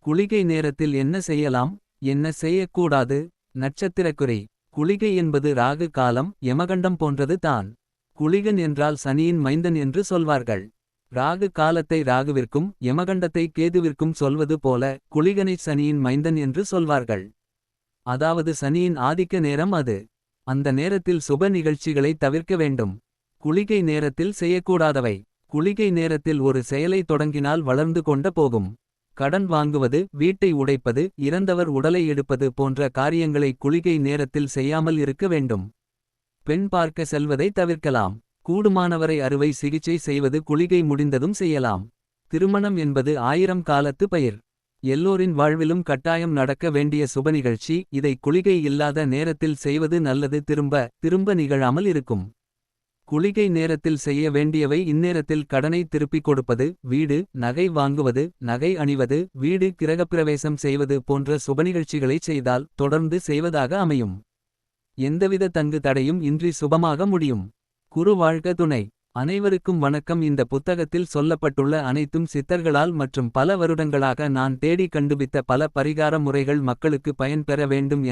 குளிகை நேரத்தில் என்ன செய்யலாம். என்ன செய்யக்கூடாது. நட்சத்திரக்குறி. குளிகை என்பது ராகு காலம் யமகண்டம் போன்றது தான். குளிகன் என்றால் சனியின் மைந்தன் என்று சொல்வார்கள். ராகு காலத்தை ராகுவிற்கும் யமகண்டத்தை கேதுவிற்கும் சொல்வது போல குளிகனை சனியின் மைந்தன் என்று சொல்வார்கள். அதாவது சனியின் ஆதிக்க நேரம் அது. அந்த நேரத்தில் சுப நிகழ்ச்சிகளை தவிர்க்க வேண்டும். குளிகை நேரத்தில் செய்யக்கூடாதவை. குளிகை நேரத்தில் ஒரு செயலை தொடங்கினால் வளர்ந்து கொண்ட போகும். கடன் வாங்குவது, வீட்டை உடைப்பது, இறந்தவர் உடலை எடுப்பது போன்ற காரியங்களை குளிகை நேரத்தில் செய்யாமல் இருக்க வேண்டும். பெண் பார்க்க செல்வதை தவிர்க்கலாம். கூடுமானவரை அறுவை சிகிச்சை செய்வது குளிகை முடிந்ததும் செய்யலாம். திருமணம் என்பது 1000 காலத்து பயிர். எல்லோரின் வாழ்விலும் கட்டாயம் நடக்க வேண்டிய சுபநிகழ்ச்சி. இதை குளிகை இல்லாத நேரத்தில் செய்வது நல்லது. திரும்ப நிகழாமல் இருக்கும். குளிகை நேரத்தில் செய்ய வேண்டியவை இந்நேரத்தில் கடனை திருப்பிக் கொடுப்பது, வீடு, நகை வாங்குவது, நகை அணிவது, வீடு கிரகப்பிரவேசம் செய்வது போன்ற சுபநிகழ்ச்சிகளைச் செய்தால் தொடர்ந்து செய்வதாக அமையும். எந்தவித தங்கு தடையும் இன்றி சுபமாக முடியும். குரு வாழ்க துணை. அனைவருக்கும் வணக்கம். இந்த புத்தகத்தில் சொல்லப்பட்டுள்ள அனைத்தும் சித்தர்களால் மற்றும் பல வருடங்களாக நான் தேடி கண்டுபித்த பல பரிகார முறைகள் மக்களுக்கு பயன்பெற வேண்டும் என